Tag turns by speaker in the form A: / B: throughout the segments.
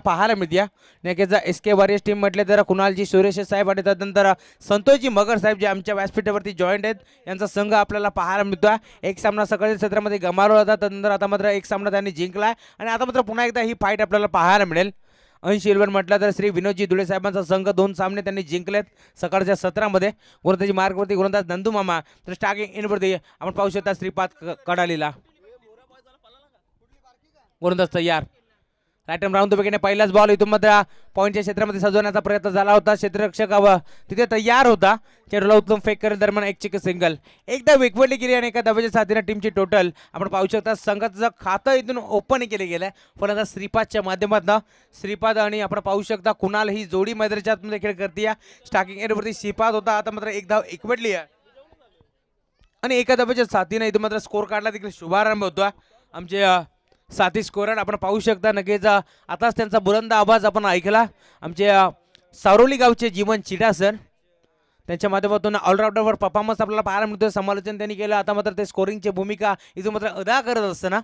A: पाहायला मिळते. नक्कीच एस के वॉरियर्स टीम म्हटले तर कुणालजी सुरेश साहेब आणि त्यानंतर संतोषजी मगर साहेब जे आमच्या व्यासपीठावरती जॉईंट आहेत, यांचा संघ आपल्याला पाहायला मिळतो. एक सामना सकाळच्या सत्रामध्ये गमावला होता, त्यानंतर आता मात्र एक सामना त्यांनी जिंकला आणि आता मात्र पुन्हा एकदा ही फाईट आपल्याला पाहायला मिळेल. अंश इलेव्हन म्हटलं तर श्री विनोदजी धुळे साहेबांचा संघ 2 सामने त्यांनी जिंकलेत सकाळच्या सत्रामध्ये. गोलंदाजी मार्गवरती गोलंदाज नंदू मामा, तर स्टार्टिंग इनवरती आपण पाहू शकता श्रीपाद कडालीला. गोलंदाज तयार. राईट राऊंड विकेटने पहिलाच बॉल इथून मात्र पॉईंटच्या क्षेत्रामध्ये सजवण्याचा प्रयत्न झाला होता. क्षेत्ररक्षक तिथे तयार होता. चेंडूला उत्तम फेक करत दरम्यान एक चिक सिंगल. एकदा वेगवडली गेली आणि एका धावेच्या साथीने टीमची टोटल आपण पाहू शकता. संघाचं खातं इथून ओपन केले गेलं पण आता श्रीपादच्या माध्यमातून श्रीपाद आणि आपण पाहू शकता कुणाल ही जोडी मैदानाच्या आतमध्ये खेळ करते. स्टार्टिंग एंडवरती श्रीपाद होता, आता मात्र एक धाव एकवटली आहे आणि एका धावेच्या साथीने इथून मात्र स्कोर काढला देखील शुभारंभ होता. आमचे साथी स्कोरर आपण पाहू शकता. नक्कीच आताच त्यांचा बुलंद आवाज आपण ऐकला. आमचे सारोली गावचे जीवन चिडा सर, त्यांच्या माध्यमातून ऑलराऊंडरवर परफॉर्मन्स आपल्याला पाहायला मिळतोय. समालोचन त्यांनी केलं. आता मात्र ते स्कोरिंगची भूमिका इथून मात्र अदा करत असताना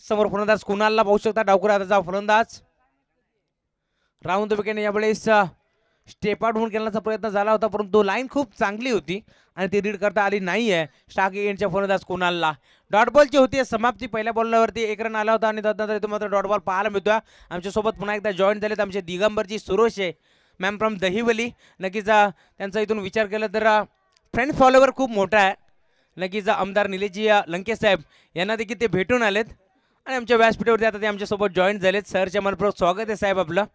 A: समोर फलंदाज कुणालला पाहू शकता. डावकर आताचा फलंदाज राऊंड विकेटने यावेळेस स्टेप आउट होऊन खेळण्याचा प्रयत्न झाला होता, परंतु लाईन खूप चांगली होती आणि ती रीड करता आली नाही आहे. स्टार्क एंडच्या फलंदाज कुणालला डॉट बॉलची होती समाप्ती. पहिल्या बॉलवरती 1 रन आला होता आणि त्यानंतर इथून मात्र डॉट बॉल पाहायला मिळतोय. आमच्यासोबत पुन्हा एकदा जॉईन झालेत आमचे दिगंबरजी सुरोशे मॅम फ्रॉम दहिवली. नक्कीच त्यांचा इथून विचार केला तर फ्रेंड फॉलोवर खूप मोठा आहे. नक्कीच आमदार निलेशजी लंके साहेब यांना देखील ते भेटून आलेत आणि आमच्या व्यासपीठावरती आता ते आमच्यासोबत जॉईन झालेत. सरच्या मनपूर्वक स्वागत आहे साहेब आपलं.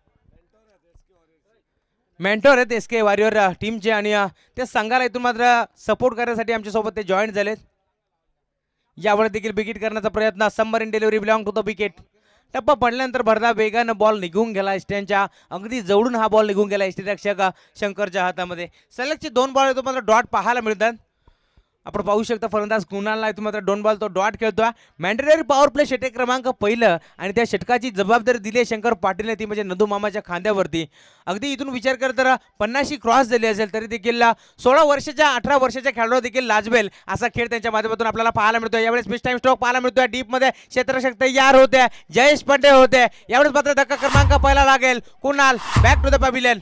A: मेंटॉर आहेत एस के वॉरियर टीमचे आणि ते संघाला इथून मात्र सपोर्ट करण्यासाठी आमच्यासोबत ते जॉईन झालेत. यावर देखील विकेट करण्याचा प्रयत्न. Summer in delivery belong to the wicket. टप्पा पडल्यानंतर भरदा वेगानं बॉल निघून गेला. स्टँडच्या अगदी जवळून हा बॉल निघून गेला रक्षक शंकरच्या हातामध्ये. सलगचे 2 बॉल येतो मात्र डॉट पाहायला मिळतात. आपण पाहू शकता फलंदाज कुणालला इथून मात्र 2 बॉल तो डॉट खेळतोय. मॅन्डेटरी पॉवर प्ले षटक क्रमांक पहिलं आणि त्या षटकाची जबाबदारी दिली आहे शंकर पाटीलने, ती म्हणजे नंदू मामाच्या खांद्यावरती. अगदी इथून विचार कर तर 50 क्रॉस झाली असेल तरी देखील 16 वर्षाच्या 18 वर्षाच्या खेळाडू देखील लाजवेल असा खेळ त्यांच्या माध्यमातून आपल्याला पाहायला मिळतोय. यावेळेस मिस टाइम स्ट्रोक पाहायला मिळतोय. डीपमध्ये क्षेत्ररक्षक तयार होते. जयेश पंडे होते. यावेळेस मात्र धक्का क्रमांक पहिला लागेल. Kunal back to the pavilion.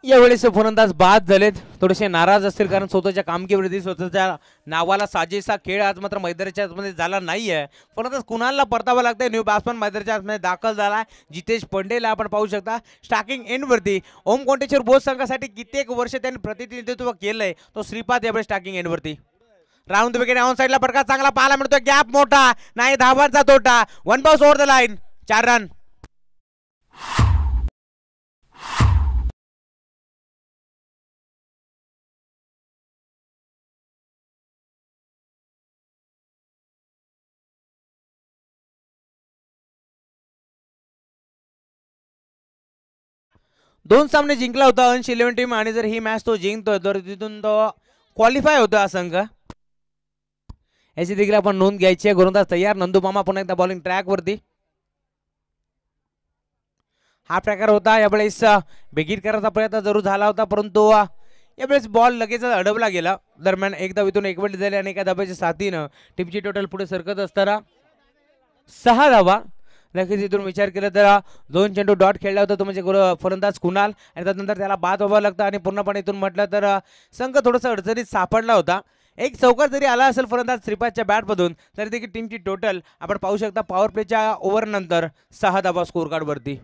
A: यावेळेस फलंदाज बाद झालेत. थोडेसे नाराज असतील कारण स्वतःच्या कामगिरीवरती स्वतःच्या नावाला साजेसा खेळ आज मात्र मैदानाच्या आतमध्ये झाला नाहीये. फलंदाज कुणालला परतावा लागतंय. न्यू बॅट्समन मैदानाच्या आतमध्ये दाखल झाला. जितेश पंडेला आपण पाहू शकता. स्टार्टिंग एंडवरती ओम कोंटेश्वर बोस संघासाठी कित्येक वर्ष त्यांनी प्रतिनिधित्व केलंय तो श्रीपाद यावेळेस स्टार्टिंग एंडवरती. राऊंड विकेट ऑन साईडला फटका चांगला पाहायला मिळतोय. गॅप मोठा नाही, धावांचा तोटा. 1 bounce over the line. 4 run. दोन सामने जिंकला होता अंश 11 टीम आणि जर ही मॅच तो जिंकतोय तर तिथून तो क्वालिफाय होतो हा संघ. याची देखील आपण नोंद घ्यायची आहे. गोलंदाज तयार. नंदू मामा पुन्हा एकदा बॉलिंग ट्रॅक वरती. हा प्रकार होता. यावेळेस बिगिट करायचा प्रयत्न जरूर झाला होता परंतु यावेळेस बॉल लगेच अडवला गेला. दरम्यान एक धावीतून एकवट झाली आणि एका धाब्याच्या साथीनं टीमची टोटल पुढे सरकत असताना 6 धावा. नक्कीच इथून विचार केला तर 2 चेंडू डॉट खेळला होता तो म्हणजे फलंदाज कुणाल आणि त्यानंतर त्याला बाद व्हावं लागतं आणि पूर्णपणे इथून म्हटलं तर संघ थोडासा अडचणीत सापडला होता. एक चौकार जरी आला असेल फलंदाज श्रीपादच्या बॅटमधून तरी देखील टीमची टोटल आपण पाहू शकता पॉवर प्लेच्या ओव्हर नंतर 6 धावा स्कोर कार्ड वरती.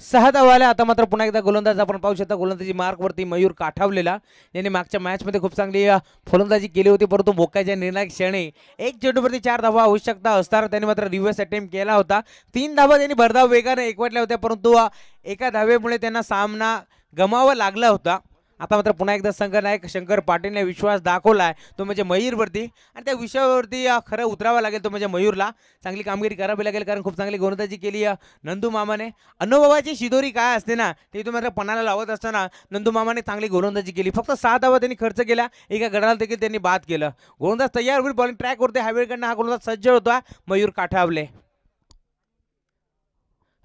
A: 6 धावा आल्या. आता मात्र पुन्हा एकदा गोलंदाज आपण पाहू शकता. गोलंदाजी मार्कवरती मयूर काठावलेला, यांनी मागच्या मॅचमध्ये खूप चांगली फलंदाजी केली होती, परंतु मोक्याच्या निर्णायक क्षणी एक चेंडूवरती 4 धावा आवश्यकता असताना त्यांनी मात्र रिव्हर्स अटेम्प्ट केला होता. 3 धावा त्यांनी भरधाव वेगाने एकवटल्या होत्या, परंतु एका धावेमुळे त्यांना सामना गमावा लागला होता. आता मात्र पुन्हा एकदा संघनायक शंकर पाटीलने विश्वास दाखवलाय, तो म्हणजे मयूरवरती, आणि त्या विषयावरती खरं उतरावं लागेल, तो म्हणजे मयूरला चांगली कामगिरी करावी लागेल, कारण खूप चांगली गोलंदाजी केली नंदू मामाने. अनुभवाची शिदोरी काय असते ना, ते तुम्ही मात्र पणाला लावत असताना नंदू मामाने चांगली गोलंदाजी केली. फक्त 6 धावा त्यांनी खर्च केल्या, एका गडाला देखील त्यांनी बाद केलं. गोलंदाज तयार होईल, बॉलिंग ट्रॅक वरती हायवेकडनं हा गोलंदाज सज्ज होता Mayur Kathawale.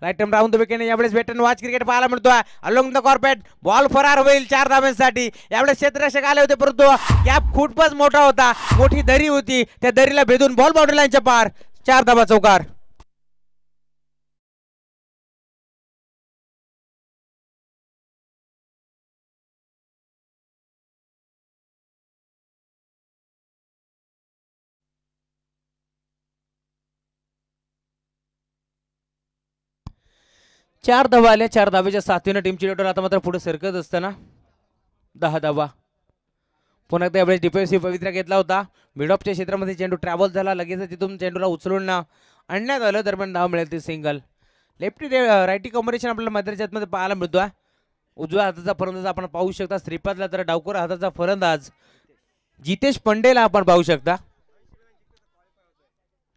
A: Right turn round the wicket. यावेळेस वेट अँड वॉच क्रिकेट पाहायला मिळतोय. अलोंग द कॉर्पेट बॉल फरार होईल 4 धाब्यांसाठी. यावेळेस क्षेत्ररक्षक आले होते, परंतु गॅप खूपच मोठा होता, मोठी दरी होती, त्या दरीला भेदून बॉल बाउंड्री लाईनच्या पार. 4 धाबा चौकार. चार धावा आल्या. 4 धावेच्या साथीनं टीमची टोटल आता मात्र पुढे सरकत असताना 10 धावा. पुन्हा एकदा यावेळेस डिफेन्सिव्ह पवित्रा घेतला होता. मिडऑफच्या क्षेत्रामध्ये चेंडू ट्रॅव्हल झाला, लगेच तिथून चेंडूला उचलून आणण्यात आलं. दरम्यान धाव मिळेल ती सिंगल. लेफ्टी रायटी कॉम्बिनेशन आपल्याला मैदानाच्या आतमध्ये पाहायला मिळतोय. उजव्या हाताचा फलंदाज आपण पाहू शकता श्रीपादला, तर डावकर हाताचा फलंदाज जितेश पंडेला आपण पाहू शकता.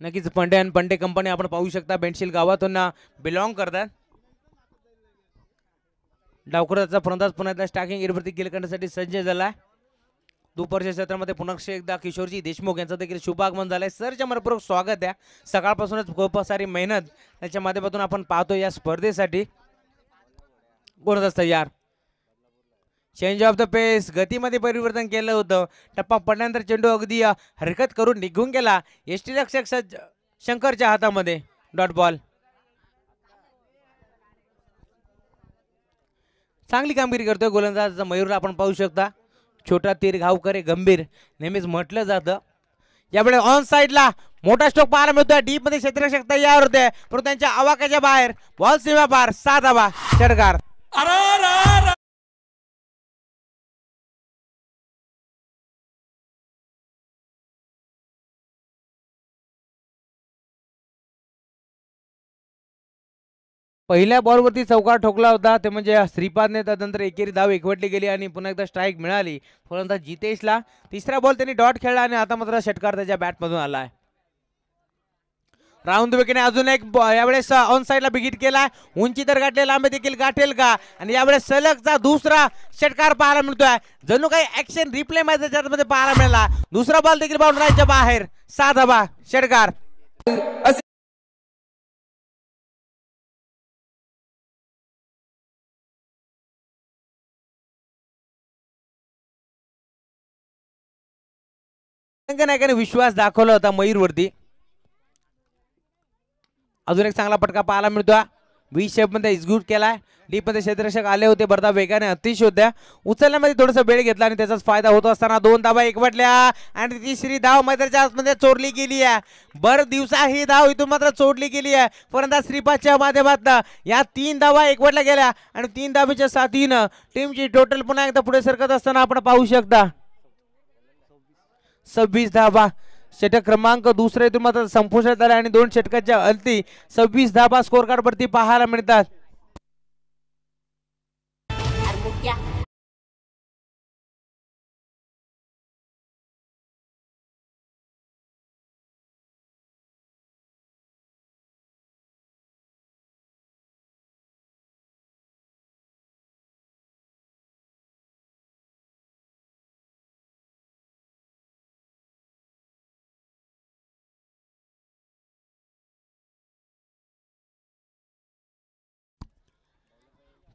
A: नक्कीच पंडे आणि पंडे कंपनी आपण पाहू शकता बेंडशील गावातून बिलॉंग करतात. डावकराचा फलंदाज पुन्हा एकदा स्टॅकिंग एरियावरती गेल करण्यासाठी सज्ज झालाय. दुपारच्या क्षेत्रामध्ये पुन्हा एकदा किशोरजी देशमुख यांचं देखील शुभागमन झालंय. सरच्या मनपूर्वक स्वागत आहे. सकाळपासूनच खूप सारी मेहनत त्याच्या माध्यमातून आपण पाहतो या स्पर्धेसाठी. गोलंदाज तयार. चेंज ऑफ द पेस, गतीमध्ये परिवर्तन केलं होतं. टप्पा पडल्यानंतर चेंडू अगदी हरकत करून निघून गेला. यष्टीरक्षक शंकरच्या हातामध्ये. Dot ball. चांगली कामगिरी करतोय गोलंदाज मयूरला आपण पाहू शकता. छोटा तीर घाव करे गंभीर नेहमीच म्हटलं जातं. यावेळी ऑन साइडला मोठा स्ट्रोक पाहायला मिळतोय. डीप मध्ये क्षेत्ररक्षक तयार होते, परंतु त्यांच्या आवाक्याच्या बाहेर. बॉल सीमा पार. 7 धावा. षटकार. पहिल्या बॉलवरती चौकार ठोकला होता, ते म्हणजे श्रीपादने. त्यानंतर एकेरी धाव एकवटली गेली आणि पुन्हा एकदा स्ट्राईक मिळाली फलंदाज जितेशला. तिसरा बॉल त्यांनी डॉट खेळला आणि आता मात्र षटकार त्याच्या बॅटमधून आलाय. राऊंड विकेटने अजून एक यावेळेस ऑन साइडला बिगिट केला. उंची तर गाठले, लांबे देखील गाठेल का? आणि यावेळेस सलगचा दुसरा षटकार पाहायला मिळतोय. जणू काही ऍक्शन रिप्ले मध्ये पाहायला मिळाला. दुसरा बॉल देखील बाउंड्रीच्या बाहेर. 7 धावा. षटकार. संघनायकाने विश्वास दाखवला होता मयूरवरती. अजून एक चांगला पटका पाहायला मिळतोय. व्ही शेप मध्ये एक्झिक्यूट केलाय. डीप मध्ये क्षेत्ररक्षक आले होते, बरदा वेगाने अतिशय होत्या. उचलण्यामध्ये थोडासा वेळ घेतला आणि त्याचाच फायदा होत असताना 2 धावा एकवटल्या आणि तिसरी धाव मैदानाच्या आतमध्ये चोरली गेली आहे. भर दिवसा ही धाव इथून मात्र चोरली गेली आहे. फलंदाज श्रीपादच्या माध्यमातून या 3 धावा एकवटल्या गेल्या आणि 3 धावेच्या साथीनं टीमची टोटल पुन्हा एकदा पुढे सरकत असताना आपण पाहू शकता 26 धावा. षटक क्रमांक दुसरे इथून मात्र संपुष्टात आला आणि 2 षटकाच्या अंती 26 धावा स्कोर कार्ड वरती पाहायला मिळतात.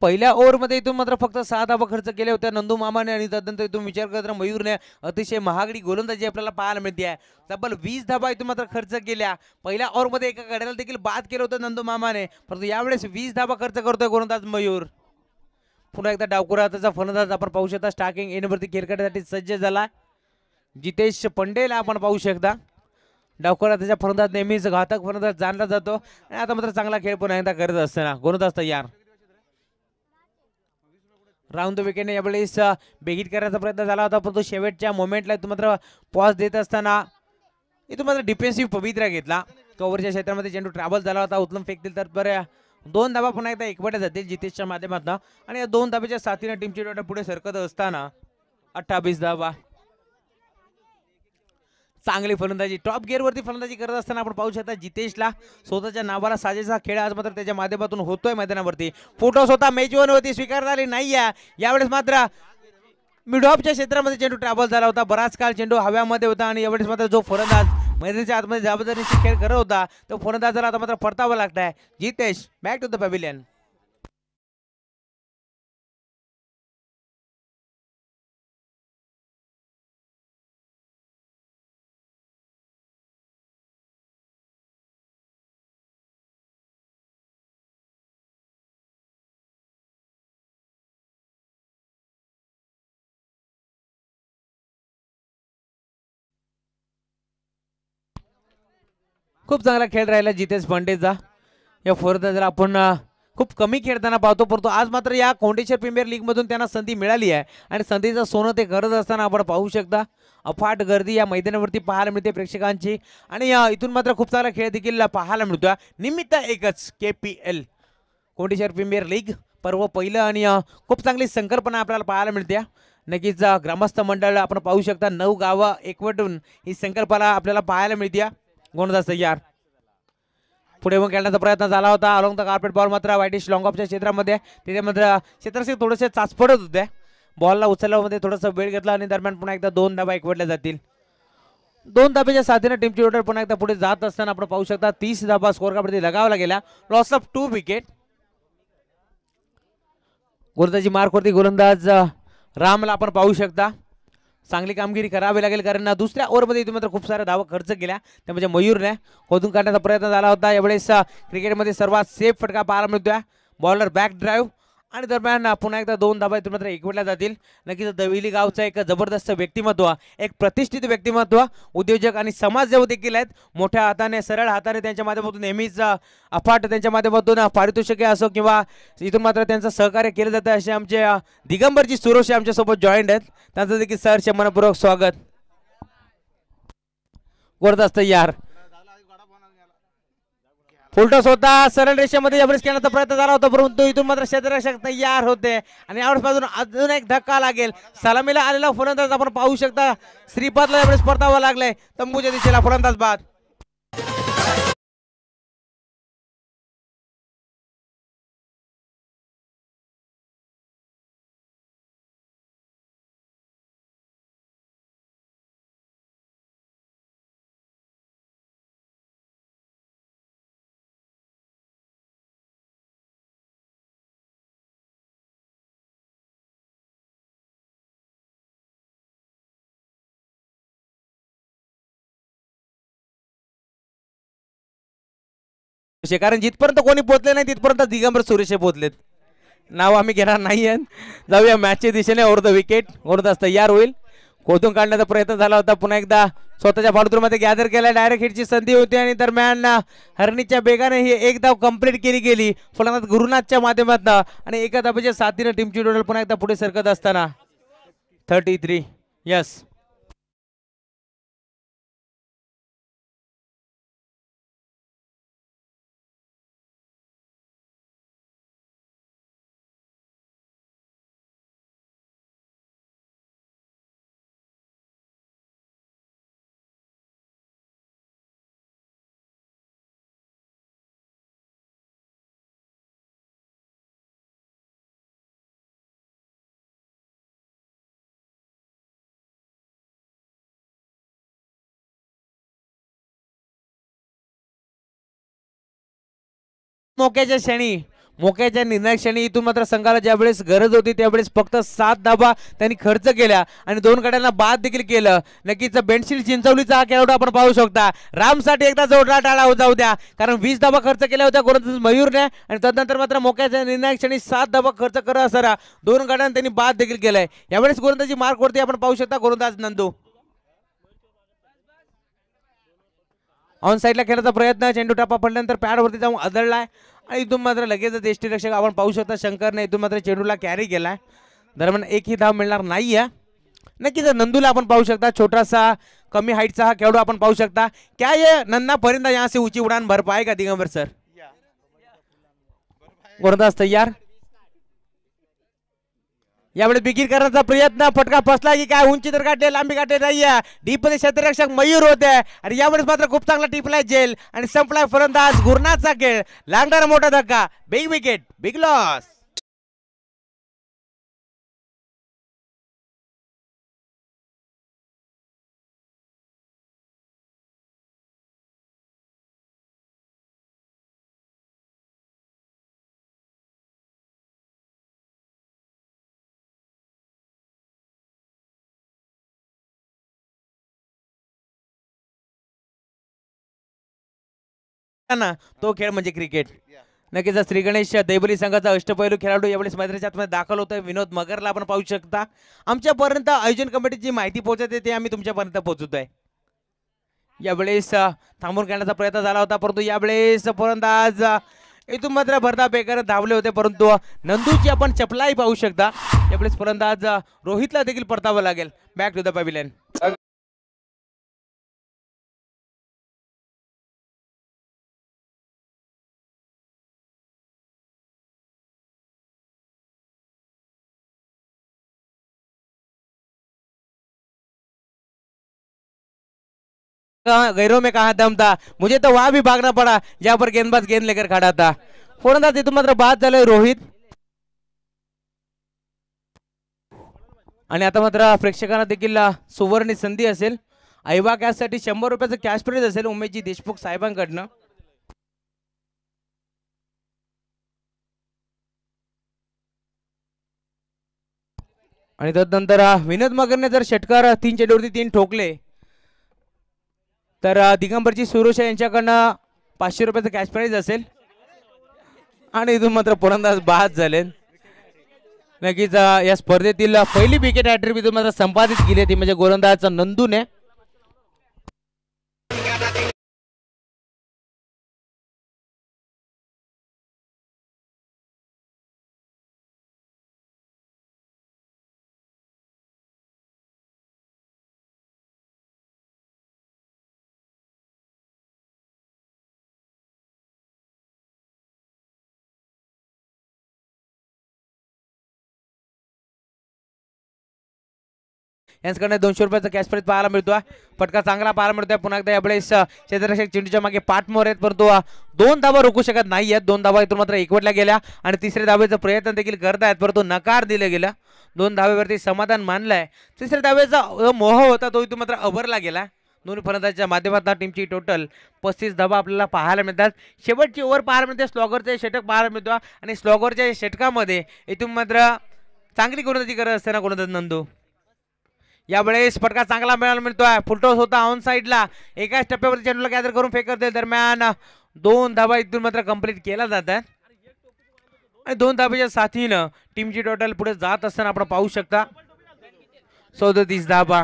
A: पहिल्या ओव्हरमध्ये इथून मात्र फक्त 6 धावा खर्च केल्या होत्या नंदू मामाने आणि त्यानंतर इथून विचार करताना मयूरने अतिशय महागडी गोलंदाजी आपल्याला पाहायला मिळते आहे. तब्बल 20 धावा इथून मात्र खर्च केल्या. पहिल्या ओव्हरमध्ये एका गड्याला देखील बाद केलं होतं नंदू मामाने, परंतु यावेळेस 20 धावा खर्च करतोय गोलंदाज मयूर. पुन्हा एकदा डावकुरा हाताचा फलंदाज आपण पाहू शकता. स्टार्टिंग एंडवरती खेळण्यासाठी सज्ज झाला. जितेश पंडेला आपण पाहू शकता. डावकुरा हाताचा फलंदाज नेहमीच घातक फलंदाज जाणला जातो आणि आता मात्र चांगला खेळ पुन्हा एकदा करत असताना गोलंदाज तयार. राऊंड द विकेटने यावेळेस बेगीट करायचा प्रयत्न झाला होता, परंतु शेवटच्या मोमेंटला इथून मात्र पॉज देत असताना इथून मात्र डिफेन्सिव्ह पवित्रा घेतला. कव्हरच्या क्षेत्रामध्ये चेंडू ट्रॅव्हल झाला होता, उचलून फेकतील तर बऱ्या 2 धाबा पुन्हा एकदा एकवटल्या जातील जितेशच्या माध्यमातून आणि या 2 धाब्याच्या साथीने टीमची टोटल पुढे सरकत असताना 28 धाबा. चांगली फलंदाजी टॉप गिअरवरती फलंदाजी करत असताना आपण पाहू शकता जितेशला स्वतःच्या नावाला साजेसा खेळ आज मात्र त्याच्या माध्यमातून होतोय मैदानावरती. फोटो स्वतः मॅच वन होती स्वीकारता आली नाही आहे यावेळेस मात्र मिड ऑफच्या क्षेत्रामध्ये चेंडू ट्रॅव्हल झाला होता. बराच काळ चेंडू हव्यामध्ये होता आणि यावेळेस मात्र जो फलंदाज मैदानाच्या आतमध्ये जबाबदारीची खेळ करत होता तो फलंदाजाला आता मात्र परतावा लागताय. Jitesh back to the pavilion. खूप चांगला खेळ राहिला जितेश पांडेचा. या फलंदाजाला आपण खूप कमी खेळताना पाहतो, परंतु आज मात्र या कोंडेश्वर प्रीमियर लीग मधून त्यांना संधी मिळाली आहे आणि संधीचं सोनं ते करत असताना आपण पाहू शकता. अफाट गर्दी या मैदानावरती पाहायला मिळते प्रेक्षकांची आणि इथून मात्र खूप चांगला खेळ देखील पाहायला मिळतो. निमित्त एकच KPL कोंडेश्वर प्रीमियर लीग पर्व पहिलं आणि खूप चांगली संकल्पना आपल्याला पाहायला मिळते. नक्कीच ग्रामस्थ मंडळ आपण पाहू शकता 9 गावं एकवटून ही संकल्पना आपल्याला पाहायला मिळते. गोलंदाज तयार, पुढे मग खेळण्याचा प्रयत्न झाला होता अलॉंग द कार्पेट बॉल मात्र वाईटिश लॉंग ऑफच्या क्षेत्रामध्ये तिथे मात्र क्षेत्राशी थोडेसे चाचपडत होते. बॉलला उचलल्यामध्ये थोडासा वेळ घेतला आणि दरम्यान पुन्हा एकदा 2 धाबा एकवटल्या जातील. 2 धाब्याच्या साथीने टीमची टोटल पुन्हा एकदा पुढे जात असताना आपण पाहू शकता 30 धाबा स्कोर कार्डवरती लगावला गेला. Loss of 2 wicket. गोलंदाजी मार्कवरती गोलंदाज रामला आपण पाहू शकता चांगली कामगिरी करावी लागेल कारण दुसऱ्या ओव्हरमध्ये इथे मात्र खूप साऱ्या धावा खर्च केल्या. त्यामध्ये मयूरने खोदून काढण्याचा प्रयत्न झाला होता. यावेळेस क्रिकेटमध्ये सर्वात सेफ फटका पाहायला मिळतोय. बॉलर बॅक ड्राईव्ह आणि दरम्यान पुन्हा एकदा 2 धाबा इथून मात्र एकवटल्या जातील. नक्कीच दविली गावचा एक जबरदस्त व्यक्तिमत्व, एक प्रतिष्ठित व्यक्तिमत्व, उद्योजक आणि समाजसेवक देखील आहेत. मोठ्या हाताने सरळ हाताने त्यांच्या माध्यमातून नेहमीच अफाट त्यांच्या माध्यमातून पारितोषिके असो किंवा इथून मात्र त्यांचं सहकार्य केलं जातं. असे आमचे दिगंबरजी सुरोशे आमच्यासोबत जॉईंट आहेत, त्यांचं देखील सहर्ष मनपूर्वक स्वागत. गोलंदाज तयार, फुलटॉस होता सरळ रेषेमध्ये यावेळेस खेळण्याचा प्रयत्न झाला होता परंतु इथून मात्र क्षेत्ररक्षक तयार होते आणि यावेळेस बाजून अजून एक धक्का लागेल. सलामीला आलेला फलंदाज आपण पाहू शकता श्रीपादला यावेळेस परतावा लागलाय तंबूच्या दिशेला. फलंदाज बाद. कारण जिथपर्यंत कोणी पोहोचले नाही तिथपर्यंत दिगंबर सुरेश पोहोचलेत. नाव आम्ही घेणार नाहीये. जाऊया मॅचच्या दिशेने. Over the wicket. गोलंदाज तयार होईल. खोदून काढण्याचा प्रयत्न झाला होता पुन्हा एकदा स्वतःच्या फालतूमध्ये गॅदर केला. डायरेक्ट हिटची संधी होती आणि दरम्यान हरणीच्या बेगाने ही एक धाव कंप्लीट केली गेली फलंदाज गुरुनाथच्या माध्यमातून आणि एका धाब्याच्या साथीने टीमची टोटल पुन्हा एकदा पुढे सरकत असताना 33. यस मोक्याच्या क्षणी, मोक्याच्या निर्णायक क्षणी इथून मात्र संघाला ज्यावेळेस गरज होती त्यावेळेस फक्त 7 धाबा त्यांनी खर्च केल्या आणि 2 गड्यांना बाद देखील केलं. नक्कीच बेंडशील चिंचवलीचा हा खेळाडू आपण पाहू शकता. रामसाठी एकदा जोडला टाळा जाऊ द्या कारण 20 धाबा खर्च केल्या होत्या गोलंदाज मयूरने आणि तदनंतर मात्र मोक्याच्या निर्णायक क्षणी 7 धाबा खर्च करत असताना 2 गड्यांना त्यांनी बाद देखील केलाय. यावेळेस गोलंदाजी मार्कवरती आपण पाहू शकता गोलंदाज नंदू ऑन साईडला खेळण्याचा प्रयत्न. चेंडू टप्पा पडल्यानंतर पॅडवरती जाऊन आदळलाय आणि इथून मात्र लगेचच यष्टीरक्षक आपण पाहू शकता शंकरने इथून मात्र चेंडूला कॅरी केलाय. दरम्यान एकही धाव मिळणार नाहीये. नक्कीच नंदूला आपण पाहू शकता, छोटासा कमी हाईटचा हा खेळाडू आपण पाहू शकता. क्या ये नन्ना परिंदा यहाँ से ऊंची उड़ान भर पाएगा दिगंबर सर? गोलंदाज तयार. यावेळी बिगिर करण्याचा प्रयत्न, फटका फसला की काय? उंची तर गाठले, लांबी गाठले नाहीये. डीप मध्ये क्षेत्ररक्षक मयूर होते आणि यावेळेस मात्र खूप चांगला टिपलाय जेल आणि संपलाय फलंदाज गुरनाथचा खेळ. लागणारा मोठा धक्का, बिग विकेट, बिग लॉस. ना तो खेळ म्हणजे क्रिकेट. नक्कीच श्री गणेश दैबली संघाचा अष्टपैलू खेळाडू यावेळेस मैदानाच्या आतमध्ये दाखल होतोय. विनोद मगरला आपण पाहू शकता. आमच्यापर्यंत आयोजन कमिटीची माहिती पोहोचते ते आम्ही तुमच्यापर्यंत पोहोचवतोय. यावेळेस थांबून खेळण्याचा प्रयत्न झाला होता, परंतु यावेळेस फलंदाज इथून मात्र भरता बेकार धावले होते, परंतु नंदूची आपण चपलाई पाहू शकता. यावेळेस फलंदाज रोहितला देखील परतावं लागेल. Back to the pavilion. गैरों में कहा दम था, मुझे तो वहां भी भागना पड़ा जहां पर गेंदबाज गेंद लेकर खड़ा था. फलंदाज इथून मात्र बाद झाले रोहित. आणि आता मात्र प्रेक्षकांना देखील सुवर्ण संधी असेल. ऐवा कॅशसाठी 100 रुपयाचं कॅश प्राइज असेल उमेशजी देशमुख साहेबांकडनं. आणि तदनंतर विनोद मगरने जर षटकार 3 चेंडूवरती 3 ठोकले तर दिगंबरजी सुरोशा यांच्याकडनं 500 रुपयाचं कॅश प्राइज असेल. आणि इथून मात्र फलंदाज बाद झाले. नक्कीच या स्पर्धेतील पहिली विकेट हॅट्रिक इथून मात्र संपादित केली ती म्हणजे गोलंदाज नंदूने. यांच्याकडे 200 रुपयाचा कॅश प्राइज पाहायला मिळतोय. फटका चांगला पाहायला मिळतोय. पुन्हा एकदा यावेळेस क्षेत्ररक्षक चेंडूच्या मागे पाठमोर आहेत, परंतु 2 धावा रोखू शकत नाहीयेत. 2 धावा इथून मात्र एकवटल्या गेल्या आणि तिसऱ्या धावेचा प्रयत्न देखील करतायत, परंतु नकार दिले गेला. 2 धावेवरती समाधान मानलंय. तिसऱ्या धावेचा मोह होता तो इथून मात्र अवरला गेला. दोन्ही फलंदाजांच्या माध्यमातून टीमची टोटल 35 धावा आपल्याला पाहायला मिळतात. शेवटची ओव्हर पाहायला मिळते, स्लॉगरचे षटक पाहायला मिळतो आणि स्लॉगरच्या षटकामध्ये इथून मात्र चांगली गोलंदाजी करत असताना गोलंदाज नंदू. यावेळेस फटका चांगला मिळायला मिळतोय. फुलटॉस होता ऑन साइडला, एकाच टप्प्यावरती चेंडूला गॅदर करून फेकत दे दरम्यान 2 धावा इथून मात्र कंप्लीट केला जातात आणि 2 धाब्याच्या साथीनं टीमची टोटल पुढे जात असताना आपण पाहू शकता 37 धाबा.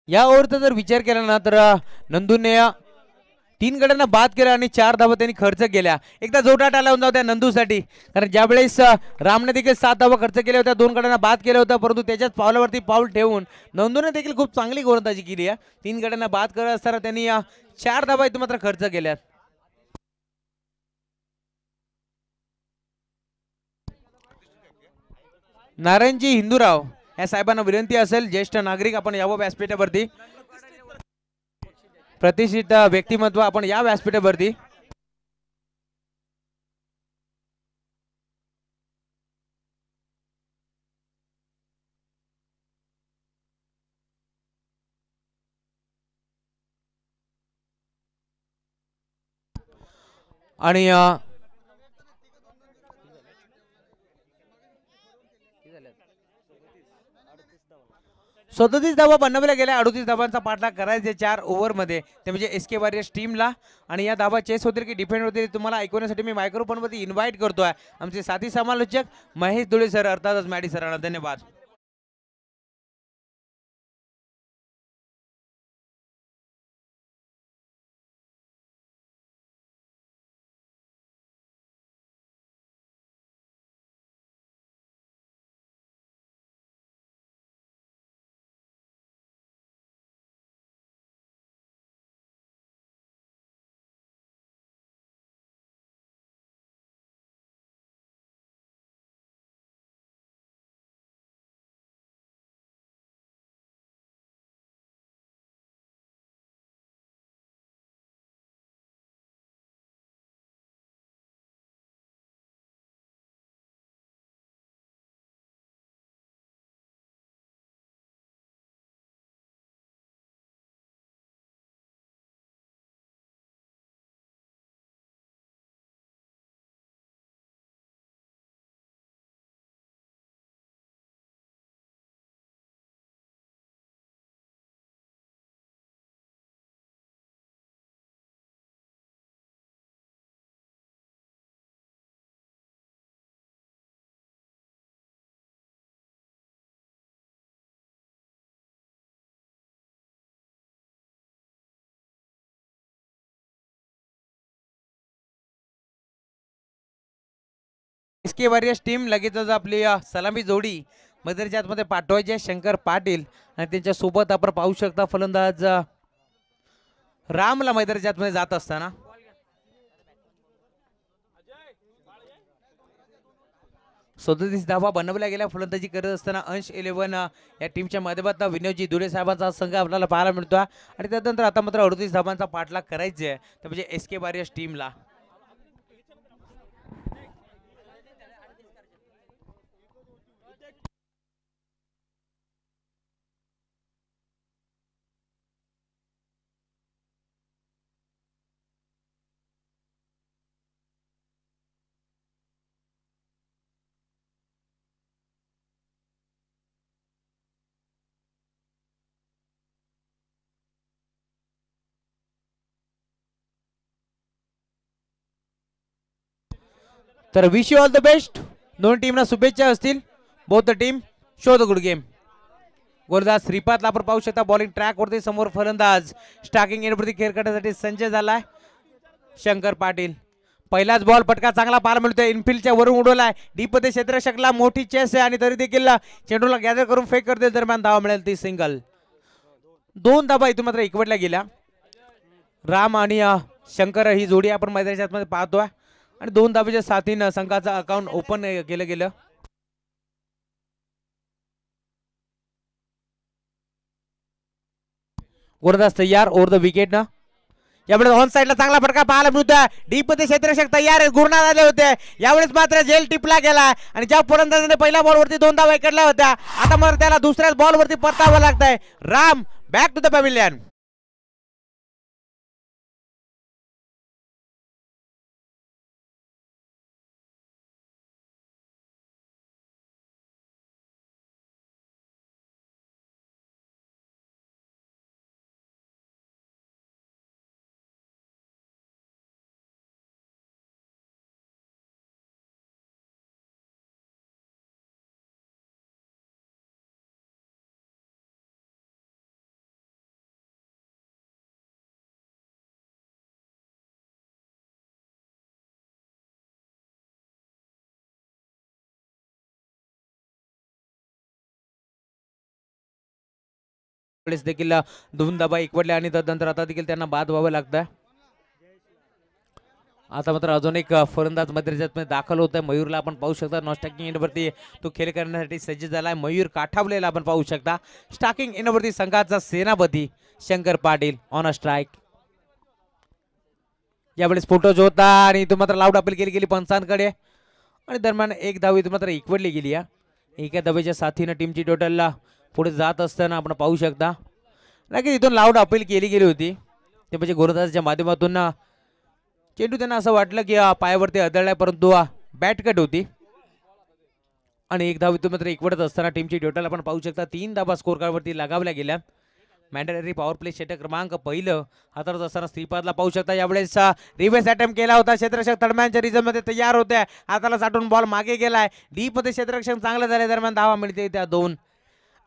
A: या ओव्हरचा जर विचार केला ना तर नंदूने 3 गड्यांना बाद केला आणि 4 धावा त्यांनी खर्च केल्या. एकदा जोटाटा लावून जाऊ त्या नंदूसाठी, कारण ज्यावेळेस रामने देखील 7 धावा खर्च केल्या होत्या, 2 गड्यांना बाद केलं होतं, परंतु त्याच्याच पावलावरती पाऊल ठेवून नंदूने देखील खूप चांगली गोलंदाजी केली आहे. 3 गड्यांना बाद करत असताना त्यांनी 4 धावा इथं मात्र खर्च केल्यात. नारायणजी हिंदूराव या साहेबांना विनंती असेल, ज्येष्ठ नागरिक आपण यावं व्यासपीठावरती. प्रतिष्ठित व्यक्तिमत्व आपण या व्यासपीठावरती. आणि 37 धावा बनवल्या गेल्या. 38 धावांचा पाठलाग करायचे 4 ओव्हरमध्ये, ते म्हणजे एसके वॉरियर्स टीमला. आणि या धावा चेस होतील की डिफेंड होतील तुम्हाला ऐकवण्यासाठी मी मायक्रोफोनवरती इन्व्हाइट करतोय आमचे साथी समालोचक महेश धुळे सर अर्थातच मॅडी सरांना. धन्यवाद. एसके वॉरियर्स टीम लगेचच आपली सलामी जोडी मैदानाच्या आतमध्ये पाठवायची आहे. शंकर पाटील आणि त्यांच्या सोबत आपण पाहू शकता फलंदाज रामला मैदानाच्या आतमध्ये जात असताना. सदतीस धावा बनवल्या गेल्या. फलंदाजी करत असताना अंश 11 या टीमच्या माध्यमातून विनोदजी धुळे साहेबांचा संघ आपल्याला पाहायला मिळतो. आणि त्यानंतर आता मात्र 38 धावांचा पाठलाग करायचे आहे, ते म्हणजे एसके वॉरियर्स टीमला. तर wish you all the best. दोन टीमला शुभेच्छा असतील. Both the team show the good game. गोलंदाज श्रीपादला आपण पाहू शकता बॉलिंग ट्रॅक वरती. समोर फलंदाज स्टार्किंग एंडवरती खेळ करण्यासाठी संजय झालाय. शंकर पाटील पहिलाच बॉल फटका चांगला पाहायला मिळतोय. इनफिल्डच्या वरून उडवलाय. डीप मध्ये क्षेत्ररक्षकला मोठी चेस आहे आणि तरी देखील चेंडूला गॅदर करून फेक करते. दरम्यान धावा मिळेल ती सिंगल. 2 धावा इथून मात्र इकवटल्या गेल्या. राम आणि शंकर ही जोडी आपण मैदानाच्या आतमध्ये पाहतोय आणि 2 धावेच्या साथीनं संघाचं अकाउंट ओपन केलं गेलं. गोलंदाज तयार ओव्हर द विकेट ना. यावेळेस ऑन साइडला चांगला फटका पाहायला मिळतोय. डीप मध्ये क्षेत्ररक्षक तयार आहे. गुरनाथ आले होते. यावेळेस मात्र जेल टिपला गेला आणि ज्या फलंदाजाने पहिल्या बॉलवरती 2 धावा इकडल्या होत्या, आता मात्र त्याला दुसऱ्याच बॉलवरती परतावं लागतंय. Ram back to the pavilion. देखील 2 धावा इकवडल्या आणि त्यानंतर आता देखील त्यांना बाद व्हावं लागतं. आता मात्र अजून एक फलंदाज मध्ये दाखल होत आहे. मयूरला आपण पाहू शकता. नॉन स्टॅकिंग एंडवरती तो खेळ करण्यासाठी सज्ज झालाय. मयूर काठावलेला आपण पाहू शकता. स्टॅकिंग एंडवरती संघाचा सेनापती Shankar Patil on a strike. यावेळेस फोटोज होता आणि तो मात्र लाऊड अपील केली गेली पंचांकडे आणि दरम्यान 1 धाव इथं मात्र इकवडली गेली. एका धावेच्या साथीनं टीमची टोटलला पुढे जात असताना आपण पाहू शकता. नक्कीच इथून लाऊड अपील केली गेली होती. ते म्हणजे गोलंदाजाच्या माध्यमातून चेंडू त्यांना असं वाटलं की पायावरती आदळलाय, परंतु बॅट कट होती. आणि एक धाव इथून मात्र एकवटत असताना टीमची टोटल आपण पाहू शकता 3 धावा स्कोर कार्डवरती लगावल्या गेल्या. मॅन्डेटरी पॉवर प्ले षटक क्रमांक पहिलं हाताळत असताना श्रीपादला पाहू शकता यावेळेस रिव्हर्स अटेम्प्ट केला होता. क्षेत्ररक्षक तडम्यांच्या रिझन मध्ये तयार होत्या. हाताला साठून बॉल मागे गेलाय. डीप मध्ये क्षेत्ररक्षक चांगलं झाले दरम्यान धावा मिळते त्या 2.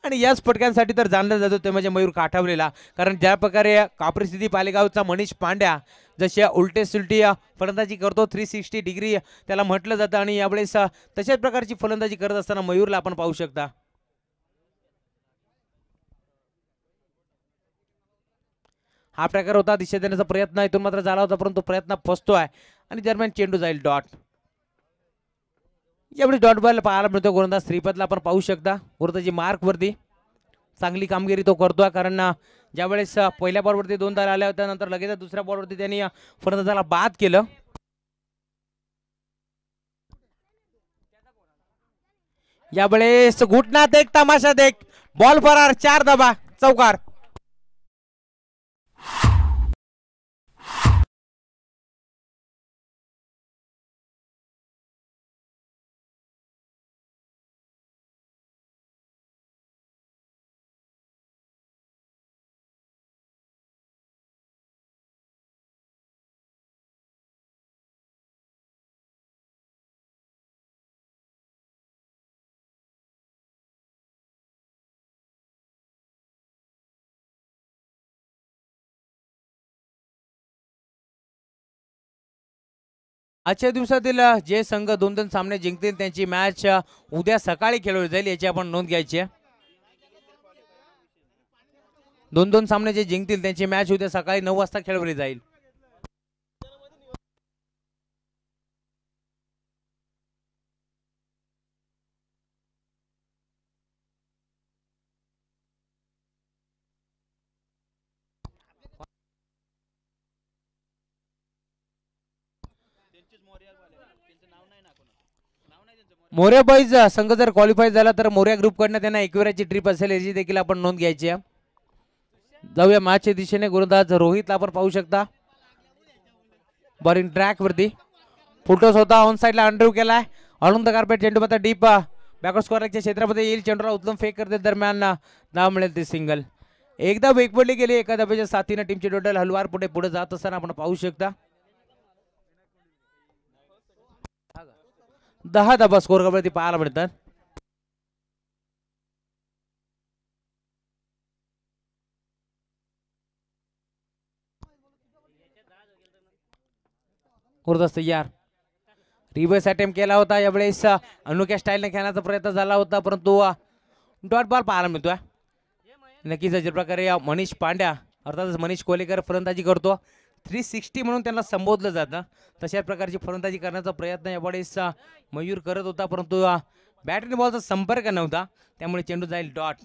A: आणि याच फटक्यांसाठी तर जाणलं जातो ते म्हणजे मयूर काठवलेला. कारण ज्या प्रकारे कापरिस्थिती पालेगावचा मनीष पांड्या जशी उलटे सुलटी फलंदाजी करतो 360 डिग्री त्याला म्हटलं जातं आणि यावेळेस तशाच प्रकारची फलंदाजी करत असताना मयूरला आपण पाहू शकता. हा प्रकार होता. दिशा देण्याचा प्रयत्न इथून मात्र झाला होता परंतु प्रयत्न फसतोय आणि दरम्यान चेंडू जाईल डॉट. यावेळी डॉट बॉल पाहायला मिळतो गोलंदाज श्रीपदला आपण पाहू शकता. गोलंदाजी मार्क वरती चांगली कामगिरी तो करतोय. कारण ज्यावेळेस पहिल्या बॉलवरती 2 धावा आल्या होत्या नंतर लगेच दुसऱ्या बॉलवरती त्यांनी फलंदाजाला बाद केलं. यावेळेस घुटण्यात एक तमाशा देख बॉल फरार 4 धावा चौकार. आजच्या दिवसातील जे संघ 2-2 सामने जिंकतील त्यांची मॅच उद्या सकाळी खेळवली जाईल याची आपण नोंद घ्यायची आहे. 2-2 सामने जे जिंकतील त्यांची मॅच उद्या सकाळी 9 वाजता खेळवली जाईल. मोर्या बॉईज संघ जर क्वालिफाय झाला तर मोर्या ग्रुप कडनं त्यांना एकविराची ट्रिप असेल याची देखील आपण नोंद घ्यायची आहे. जाऊया मॅचच्या दिशेने. गोलंदाज रोहितला आपण पाहू शकता बॉलिंग ट्रॅक वरती. फुटोस होता ऑन साइडला अंडर केलाय. अरुण द कार्पेट चेंडू मात्र डीप बॅकवर्ड स्क्वेअरच्या क्षेत्रामध्ये येईल. चेंडूला उचलून फेक करते दरम्यान धाव मिळेल ते सिंगल. एकदा वेग पडली गेली एका धाब्याच्या साथीने टीमची टोटल हलवार पुढे पुढे जात असताना आपण पाहू शकता 10 धाबा स्कोर कार्डवरती पाहायला मिळतात. गुरुदास तयार. रिव्हर्स अटेम्प्ट केला होता. यावेळेस अनोख्या स्टाईलने खेळण्याचा प्रयत्न झाला होता परंतु डॉट बॉल पाहायला मिळतोय. नक्कीच ज्या प्रकारे मनीष पांड्या अर्थातच मनीष कोलेकर फलंदाजी करतो 360 म्हणून त्यांना संबोधलं जातं तशाच प्रकारची फलंदाजी करण्याचा प्रयत्न यावेळेस मयूर करत होता परंतु बॅट आणि बॉलचा संपर्क नव्हता त्यामुळे चेंडू जाईल डॉट.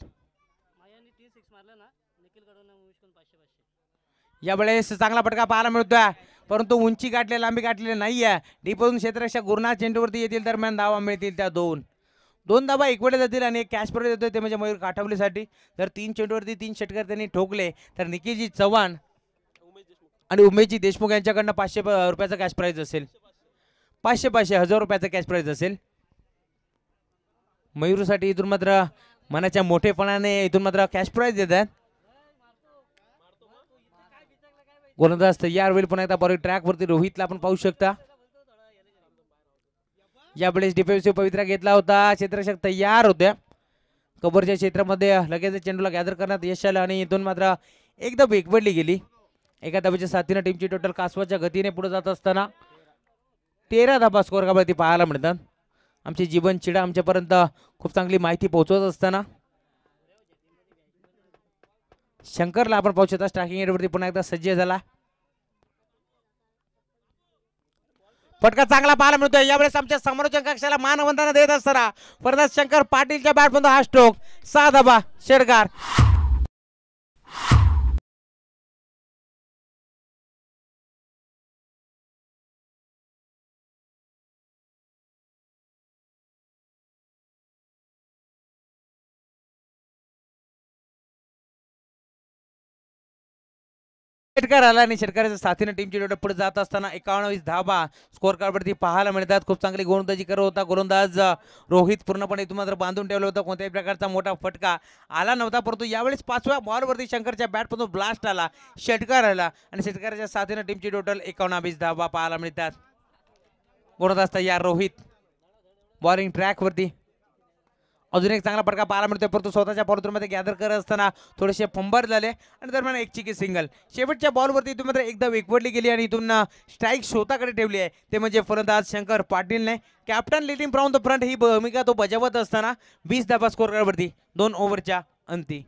A: यावेळेस चांगला फटका पाहायला मिळतोय परंतु उंची गाठले लांबी गाठलेली नाहीये. डीपमधून क्षेत्ररक्षक गुरुनाथ चेंडूवरती येतील दरम्यान धावा मिळतील त्या 2 धावा एकवटल्या जातील आणि एक कॅच प्राइज येतोय ते म्हणजे मयूर काठवलीसाठी. जर 3 चेंडूवरती 3 षटकार त्यांनी ठोकले तर निखिलजी चव्हाण आणि उमेशजी देशमुख यांच्याकडनं 500 रुपयाचा कॅश प्राइज असेल. 500 1000 रुपयाचा कॅश प्राइज असेल. मयूरसाठी इथून मात्र मनाच्या मोठेपणाने इथून मात्र कॅश प्राइज देतात. गोलंदाज तयार होईल पुन्हा एकदा बॉलिंग ट्रॅक वरती रोहितला आपण पाहू शकता. यावेळेस डिफेन्सिव्ह पवित्रा घेतला होता. क्षेत्ररक्षक तयार होत्या कव्हरच्या क्षेत्रामध्ये लगेच चेंडूला गॅदर करण्यात यश आलं आणि इथून मात्र एकदा वेग पडली गेली. एका धाब्याच्या साथीने टीमची टोटल कासवाच्या गतीने पुढे जात असताना 13 धाबा स्कोर कार्डवरती पाहायला मिळतात. आमची जीवन चिडा आमच्यापर्यंत खूप चांगली माहिती पोहोचवत असताना शंकरला आपण पाहू शकता स्ट्रायकिंग एंडवरती पुन्हा एकदा सज्ज झाला. फटका चांगला पाहायला मिळतोय. यावेळेस आमच्या समालोचन कक्षाला मानवंदना देत असताना परत शंकर पाटीलच्या बॅटमधून हा स्ट्रोक 6 धाबा षटकार. षटकार आला आणि षटकाराच्या साथीने टीमची डोळे पुढे जात असताना 51 धावा स्कोर कार्डवरती पाहायला मिळतात. खूप चांगली गोलंदाजी करत होता गोलंदाज रोहित. पूर्णपणे इथून मात्र बांधून ठेवलं होतं. कोणत्याही प्रकारचा मोठा फटका आला नव्हता, परंतु यावेळेस 5व्या बॉलवरती शंकरच्या बॅटमधून ब्लास्ट आला, षटकार आला आणि षटकाराच्या साथीने टीमची टोटल 51 धावा पाहायला मिळतात. गोलंदाज तयार रोहित बॉलिंग ट्रॅकवरती. अजून एक चांगला फटका पाहायला मिळतोय, परंतु स्वतःच्या बॉलमध्ये गॅदर करत असताना थोडेसे फंबर झाले आणि दरम्यान एक चिकी सिंगल. शेवटच्या बॉलवरती इथून मात्र एकदा एकवटली गेली आणि इथून स्ट्राईक स्वतःकडे ठेवली आहे, ते म्हणजे फलंदाज शंकर पाटीलने. Captain leading from the front ही भूमिका तो बजावत असताना 20 धावा स्कोर कार्डवरती 2 ओव्हरच्या अंती.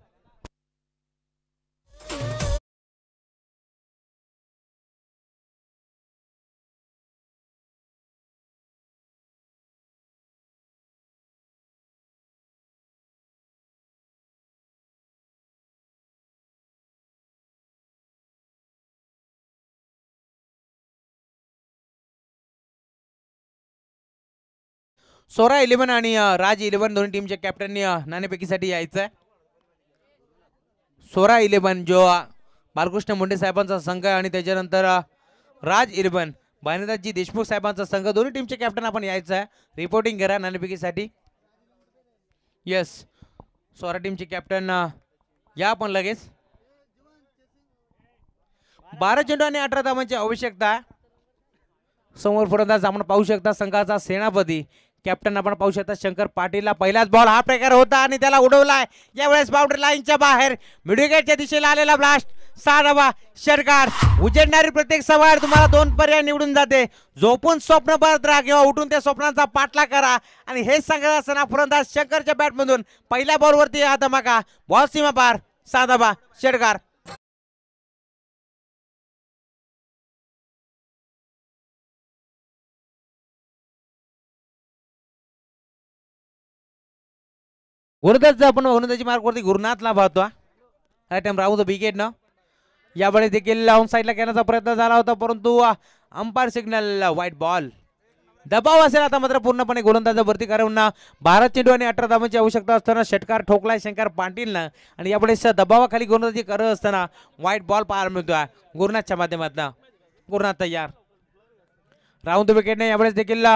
A: सोरा 11 आणि राज 11 दोन्ही टीमच्या कॅप्टननी नाणेफेकीसाठी यायचं आहे. सोरा 11 जो बालकृष्ण मुंडे साहेबांचा संघ आहे आणि त्याच्यानंतर राज 11 भानुदासजी देशमुख साहेबांचा संघ. दोन्ही टीमचे कॅप्टन आपण यायचं आहे. रिपोर्टिंग करा नाणेफेकीसाठी. यस, सोरा टीमचे कॅप्टन या आपण लगेच. 12 चेंडू आणि 18 धावांची आवश्यकता. समोर फलंदाज आपण पाहू शकता संघाचा सेनापती कॅप्टन आपण पाहू शकता शंकर पाटीलला. पहिलाच बॉल हा प्रकार होता आणि त्याला उडवलाय. यावेळेस बाउंड्री लाईनच्या बाहेर मिडविकेटच्या दिशेला आलेला ब्लास्ट. 6 धावा षटकार. उजेडणारी प्रत्येक सवार तुम्हाला 2 पर्याय निवडून जाते. झोपून स्वप्न पाहत राहा किंवा उठून त्या स्वप्नांचा पाठला करा आणि हेच सांगत असताना फलंदाज शंकरच्या बॅटमधून पहिल्या बॉलवरती हा धमाका. बॉल सीमा पार. 6 धावा षटकार. गोलंदाज आपण गोलंदाजी मार्कवरती गुरुनाथला पाहतो. राईट टाइम राहू द विकेट न. यावेळेस देखील ऑन साईडला घेण्याचा प्रयत्न झाला होता, परंतु अंपायर सिग्नल व्हाईट बॉल. दबाव असेल आता मात्र पूर्णपणे गोलंदाजावरती, कारण 12 चेंडू आणि 18 धावांची आवश्यकता असताना षटकार ठोकलाय शंकर पाटीलनं आणि यावेळेस दबावाखाली गोलंदाजी करत असताना व्हाईट बॉल पाहायला मिळतोय गुरुनाथच्या माध्यमातून. गुरुनाथ तयार. राऊंड द विकेटने यावेळेस देखील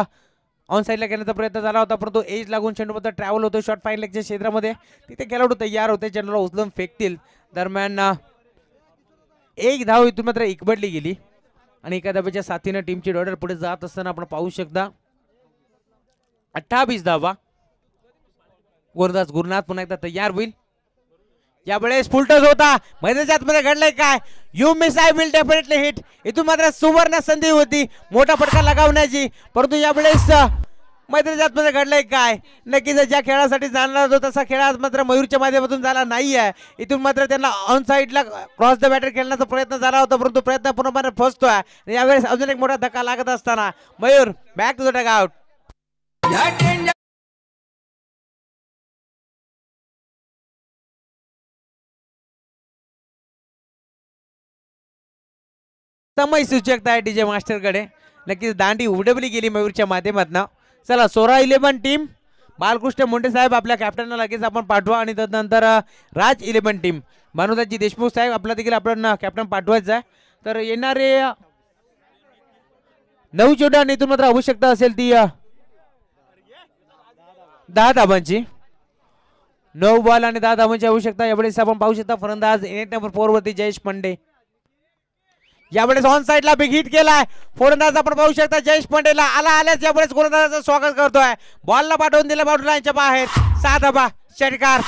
A: ऑन साईडला घेण्याचा प्रयत्न झाला होता, परंतु एज लागून चेंडूमध्ये ट्रॅव्हल होतो शॉर्ट फाईन लेगच्या क्षेत्रामध्ये. तिथे खेळाडू तयार होते, चेंडूला उचलून फेकतील. दरम्यान एक धाव इथून मात्र एकवटली गेली आणि एका धावेच्या साथीने टीमची डॉडर पुढे जात असताना आपण पाहू शकता 28 धावा. गोलंदाज गुरुनाथ पुन्हा एकदा तयार होईल. यावेळेस फुलटच होता. मैदानाच्या मध्ये घडलंय काय? You miss I will definitely hit. इथून मात्र सुवर्ण संधी होती मोठा फटका लगावण्याची, परंतु यावेळेस मैदानाच्या मध्ये घडलंय काय? नक्कीच ज्या खेळासाठी जाणार होता तसा खेळ आज मात्र मयूरच्या माध्यमातून झाला नाहीये. इथून मात्र त्यांना ऑन साईडला क्रॉस द बॅटर खेळण्याचा प्रयत्न झाला होता, परंतु प्रयत्न पूर्णपणे फसतोय. यावेळेस अजून एक मोठा धक्का लागत असताना Mayur back to the dugout. समय सूचकता आहे डीजे मास्टरकडे. नक्कीच दांडी उडवली गेली मयूरच्या माध्यमातून. चला, सोरा 11 टीम बालकृष्ण मुंडे साहेब आपल्या कॅप्टनला लगेच आपण पाठवा आणि त्यानंतर राज 11 टीम भानुदासजी देशमुख साहेब आपला देखील आपण कॅप्टन पाठवायचा आहे. तर येणारे 9 चेंडू आणि इथून मात्र आवश्यकता असेल ती 10 धावांची. 9 बॉल आणि 10 धावांची आवश्यकता. यावेळेस आपण पाहू शकता फलंदाज नेट नंबर 4 वरती जयेश पंडे. यावेळेस ऑन साईडला बिग हिट केलाय फलंदाज आपण पाहू शकता जयेश पंडेला. आल्याच यावेळेस गोलंदाजाचं स्वागत करतोय. बॉलला पाठवून दिला बाउंड्री लाईनच्या बाहेर. 7 धावा षटकार.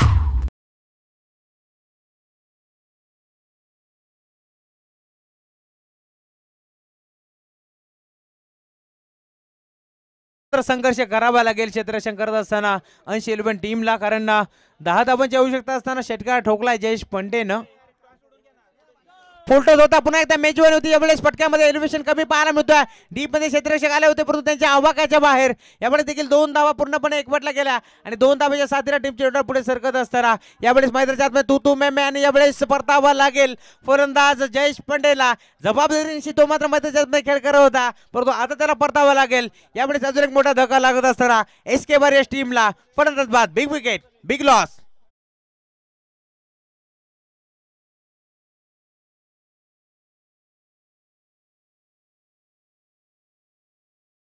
A: संघर्ष करावा लागेल क्षेत्ररक्षण करत असताना अंश 11 टीमला, कारण 10 धावांची आवश्यकता असताना षटकार ठोकलाय जयेश पंडेनं. फुलटच होता. पुन्हा एकदा मेजवानी होती. यावेळेस पटक्यामध्ये एलिव्हेशन कमी पाहायला मिळतोय. डीप मध्ये क्षेत्ररक्षक आले होते, परंतु त्यांच्या आवाकाच्या बाहेर. यावेळेस देखील 2 धावा पूर्णपणे एकवटल्या गेल्या आणि 2 धावेच्या साथीला टीमची ऑर्डर पुढे सरकत असताना यावेळेस मैदानाच्या तू मे आणि यावेळेस परतावा लागेल फलंदाज जयेश पंडेला. जबाबदारीशी तो मात्र मैदानाच्या खेळ करत होता, परंतु आता त्याला परतावा लागेल. यावेळेस अजून एक मोठा धक्का लागत असताना एसके वारियर्स टीमला फलंदाज बाद. Big wicket, big loss.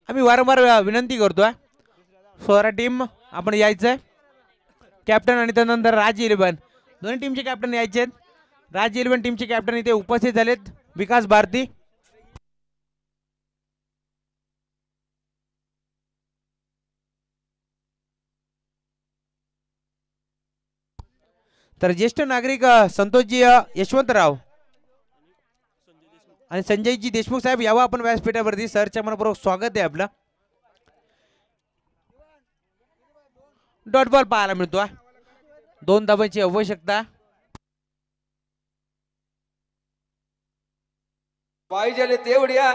A: आम्ही वारंवार विनंती करतोय सोळा टीम आपण यायचंय कॅप्टन आणि त्यानंतर राज 11 दोन्ही टीमचे कॅप्टन यायचे आहेत राज 11 टीमचे कॅप्टन इथे उपस्थित झालेत विकास भारती तर ज्येष्ठ नागरिक संतोषजी यशवंतराव आणि संजयजी देशमुख साहेब यावं आपण व्यासपीठावरती सरच्या मनपूर्वक स्वागत आहे आपलं डॉट बॉल पाहायला मिळतो 2 धावांची आवश्यकता
B: पाहिजे तेवढ्या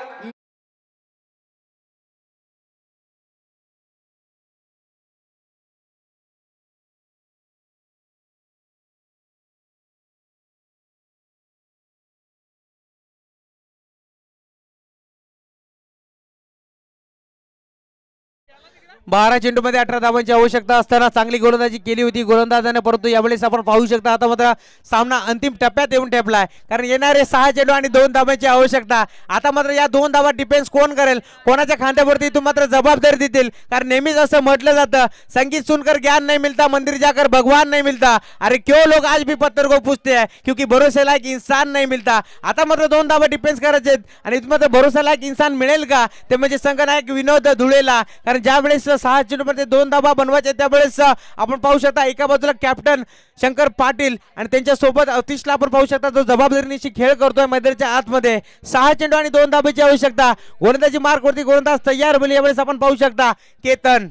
A: बारा चेंडूमध्ये 18 धावांची आवश्यकता असताना चांगली गोलंदाजी केली होती गोलंदाजाने परंतु यावेळेस आपण पाहू शकता आता मात्र सामना अंतिम टप्प्यात येऊन ठेपलाय कारण येणारे 6 चेंडू आणि 2 धावांची आवश्यकता आता मात्र या 2 धावा डिफेन्स कोण करेल कोणाच्या खांद्यावरती तू मात्र जबाबदारी देतील कारण नेहमीच असं म्हटलं जातं संगीत सुनकर ज्ञान नहीं मिलता मंदिर जाकर भगवान नहीं मिलता अरे क्यों लोग आज भी पत्थर को पूछते हैं क्योंकि भरोसे लायक इंसान नहीं मिलता आता मात्र 2 धावा डिफेन्स करायचे आणि मात्र भरोसा लायक इंसान मिळेल का ते म्हणजे संघनायक विनोद धुळेला कारण ज्या वेळेस 6 चेंडूमध्ये 2 धावा बनवायचे त्यावेळेस आपण पाहू शकता एका बाजूला कॅप्टन शंकर पाटील आणि त्यांच्या सोबत अतिशला आपण पाहू शकता जो जबाबदारीनिशी खेळ करतोय मैदानाच्या आतमध्ये 6 चेंडू आणि 2 धाब्याची आवश्यकता गोलंदाजी मार्क वरती गोलंदाज तयार होईल यावेळेस आपण पाहू शकता Ketan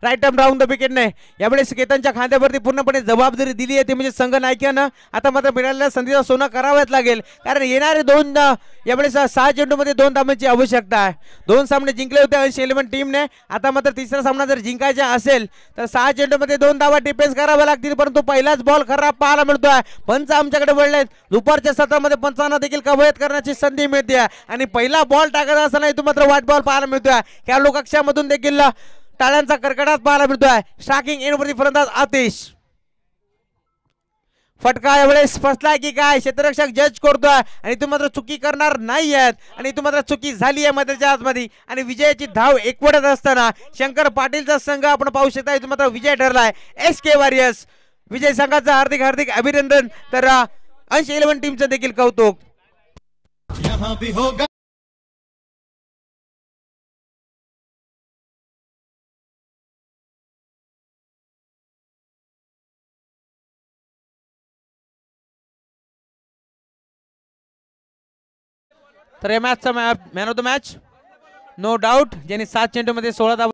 A: right arm round the विकेटने यावेळेस केतनच्या खांद्यावरती पूर्णपणे जबाबदारी दिली आहे ती म्हणजे संघ नायकानं आता मात्र मिळालेल्या संधीचा सोनं करावंच लागेल कारण येणारे 2 यावेळेस 6 चेंडूमध्ये 2 धावांची आवश्यकता आहे 2 सामने जिंकले होते अंश 11 टीमने आता मात्र तिसरा सामना जर जिंकायचा असेल तर 6 चेंडूमध्ये 2 धावा डिफेन्स कराव्या लागतील परंतु पहिलाच बॉल खराब पाहायला मिळतोय पंच आमच्याकडे वळलेत दुपारच्या सत्रामध्ये पंचांना देखील कवयत करण्याची संधी मिळते आणि पहिला बॉल टाकत असताना इथून मात्र वाईट बॉल पाहायला मिळतोय खेळाडू कक्षामधून देखील टाळ्यांचा कडकडाट पाहायला मिळतोय स्ट्रायकिंग एंडवरती फलंदाज आतिश फटका यावेळेस फसलाय की काय क्षेत्ररक्षक जज करतोय आणि तू मात्र चुकी करणार नाही आहेत आणि तू मात्र चुकी झाली आहे मैदानाच्या आतमध्ये आणि विजयाची धाव एकवटत असताना शंकर पाटीलचा संघ आपण पाहू शकता इथून मात्र विजय ठरलाय SK वॉरियर्स विजय संघाचं हार्दिक हार्दिक अभिनंदन तर अंश 11 टीमचं देखील कौतुक
C: यहाँ भी होगा
A: तर या मॅचचा man of the match no doubt ज्यांनी 7 चेंडूमध्ये 16 धावा